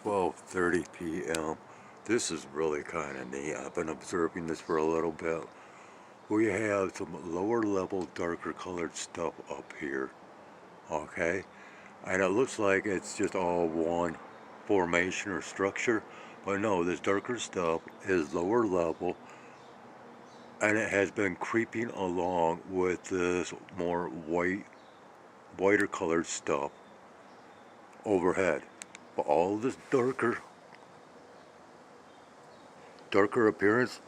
12:30 p.m. This is really kind of neat. I've been observing this for a little bit. We have some lower level, darker colored stuff up here, okay? And it looks like it's just all one formation or structure, but no, this darker stuff is lower level, and it has been creeping along with this more whiter colored stuff overhead. But all this darker appearance,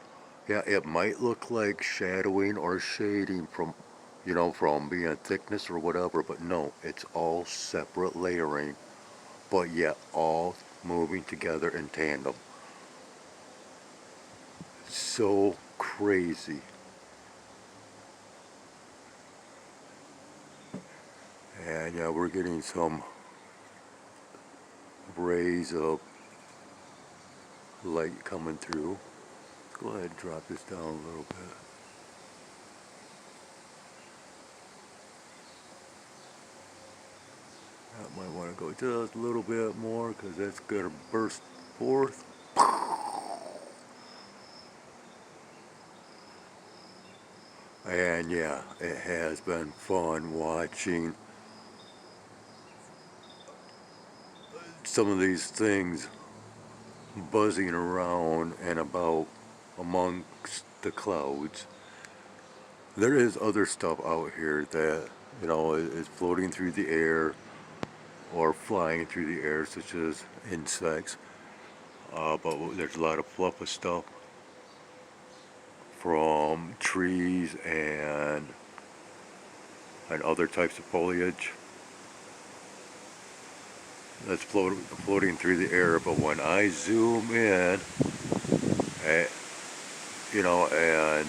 yeah, it might look like shadowing or shading from, from being thickness or whatever, but no, it's all separate layering, but yet all moving together in tandem. So crazy. And yeah, we're getting some rays of light coming through. Let's go ahead and drop this down a little bit. I might want to go just a little bit more because that's going to burst forth. And yeah, it has been fun watching some of these things buzzing around and about amongst the clouds. There is other stuff out here that, is floating through the air or flying through the air, such as insects. But there's a lot of fluffy stuff from trees and other types of foliage that's floating through the air. But when I zoom in, and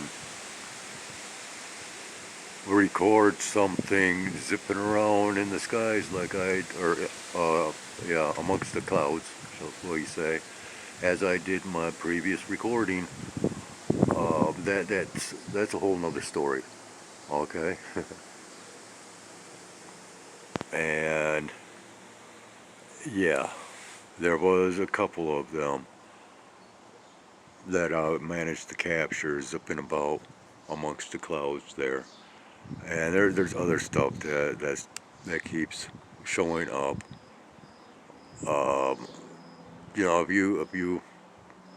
record something zipping around in the skies amongst the clouds, shall we say, as I did my previous recording, that's a whole nother story, okay? And yeah, there was a couple of them that I managed to capture zipping about amongst the clouds there. And there's other stuff that keeps showing up. If you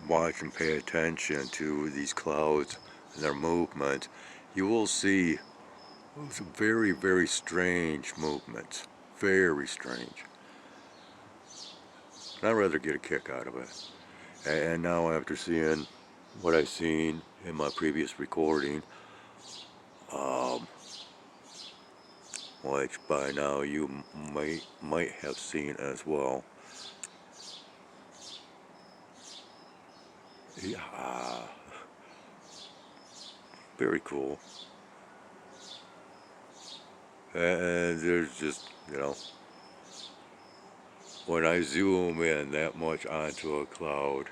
watch and pay attention to these clouds and their movement, you will see some very, very strange movements. Very strange. And I'd rather get a kick out of it. And now, after seeing what I've seen in my previous recording, which by now you might have seen as well. Yeah, very cool. And there's just, when I zoom in that much onto a cloud,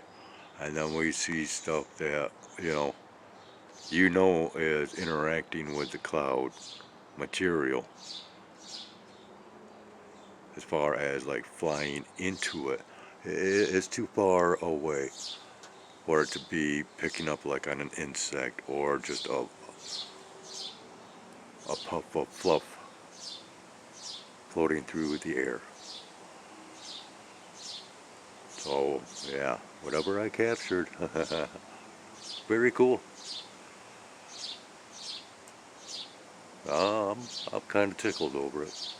and then we see stuff that, is interacting with the cloud material, as far as like flying into it, it's too far away for it to be picking up like on an insect or just a puff of fluff floating through the air. So yeah, whatever I captured, very cool. I'm kind of tickled over it.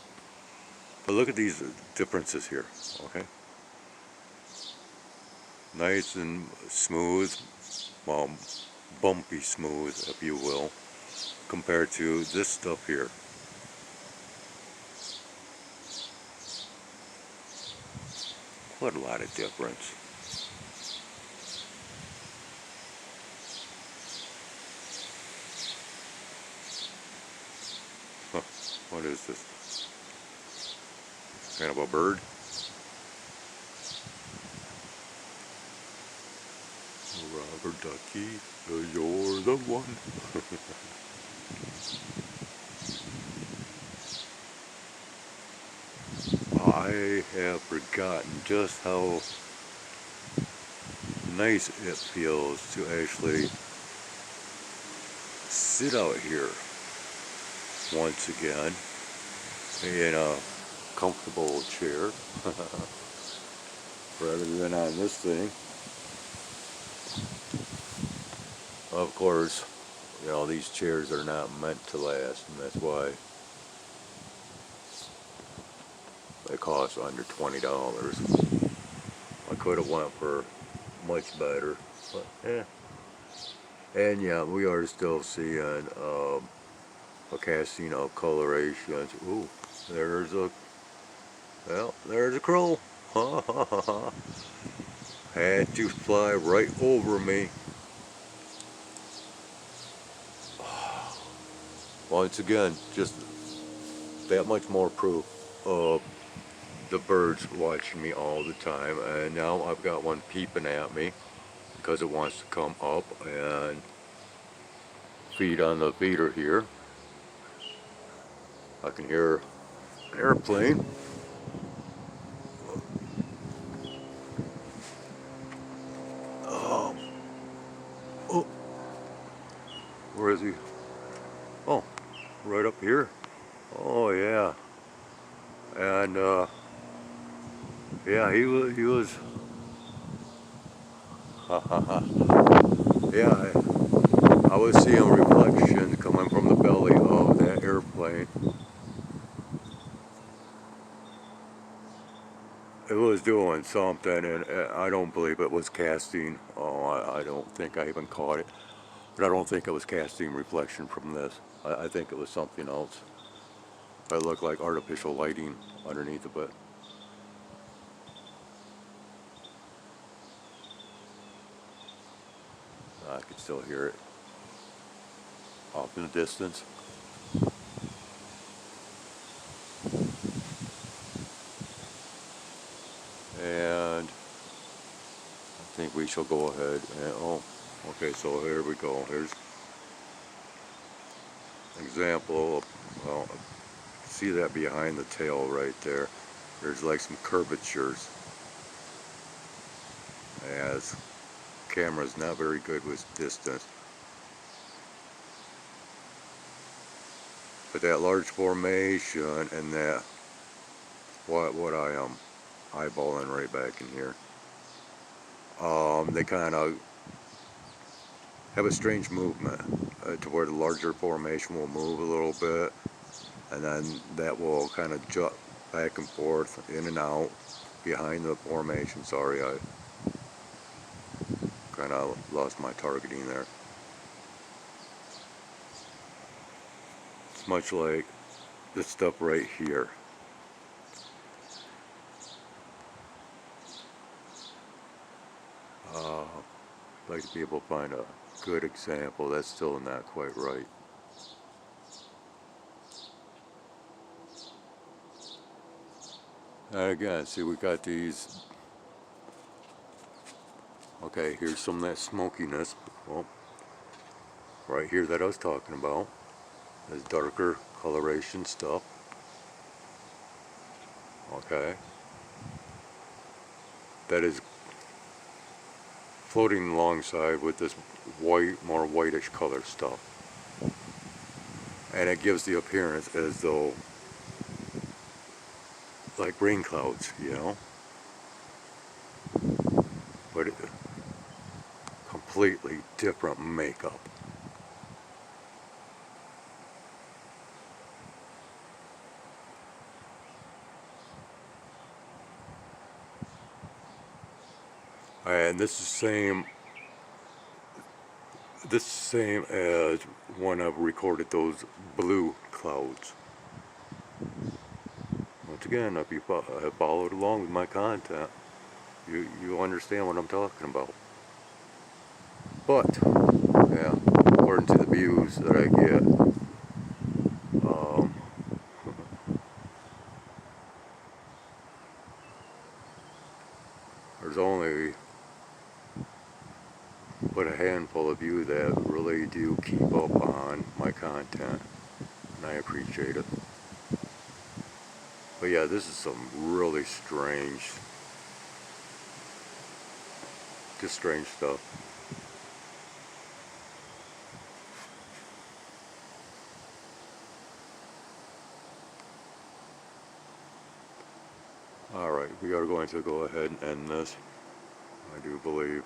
But look at these differences here, okay? Nice and smooth, well, bumpy smooth, if you will, compared to this stuff here. What a lot of difference. Huh, what is this? Kind of a bird? Robert Ducky, you're the one. I have forgotten just how nice it feels to actually sit out here once again in a comfortable chair rather than on this thing. Of course, you know, these chairs are not meant to last, and that's why they cost under $20. I could have went for much better, but yeah. And yeah, we are still seeing a casting of colorations. Ooh, there's a, well, there's a crow. Ha ha ha ha. Had to fly right over me. Once again, just that much more proof of the birds watching me all the time. And now I've got one peeping at me because it wants to come up and feed on the feeder here. I can hear an airplane. Oh, where is he? Oh, right up here. Oh yeah, and yeah, he was. Ha ha ha. Yeah, I was seeing reflections coming from the belly of that airplane. It was doing something, and I don't believe it was casting. Oh, I don't think I even caught it. But I don't think it was casting reflection from this. I think it was something else. It looked like artificial lighting underneath of it. I could still hear it off in the distance. And I think we shall go ahead and, oh, okay, so here we go. Here's an example of, well, see that behind the tail right there? There's like some curvatures, as camera's not very good with distance. But that large formation and that, what I am eyeballing right back in here, they kind of have a strange movement to where the larger formation will move a little bit, and then that will kind of jut back and forth, in and out, behind the formation. Sorry, I kind of lost my targeting there. It's much like this stuff right here. I'd like to be able to find a good example. That's still not quite right. And again, see, we got these. Okay, here's some of that smokiness. Well, right here that I was talking about. This darker coloration stuff. Okay. That is floating alongside with this white, more whitish color stuff. And it gives the appearance as though, like rain clouds, you know? But completely different makeup. And this is same as when I've recorded those blue clouds. Once again, if you have followed along with my content, you understand what I'm talking about. But yeah, according to the views that I get, there's only but a handful of you that really do keep up on my content, and I appreciate it. But yeah, this is some really strange Just strange stuff. Alright, we are going to go ahead and end this, I do believe.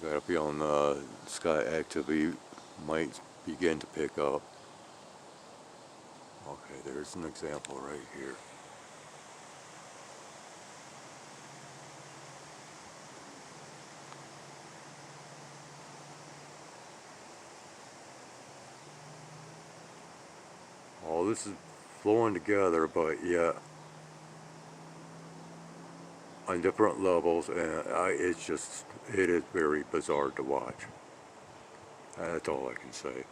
Got a feeling the sky activity might begin to pick up. Okay, there's an example right here. All this is flowing together, but yet on different levels, and it is very bizarre to watch. That's all I can say.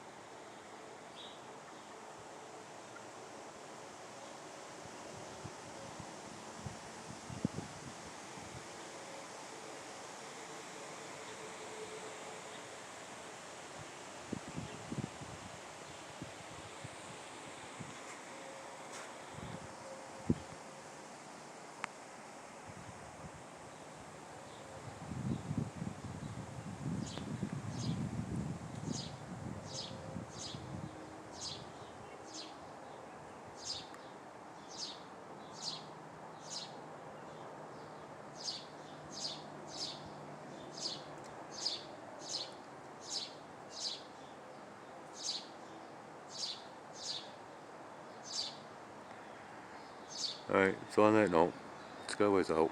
Alright, so on that note, Skyway's out.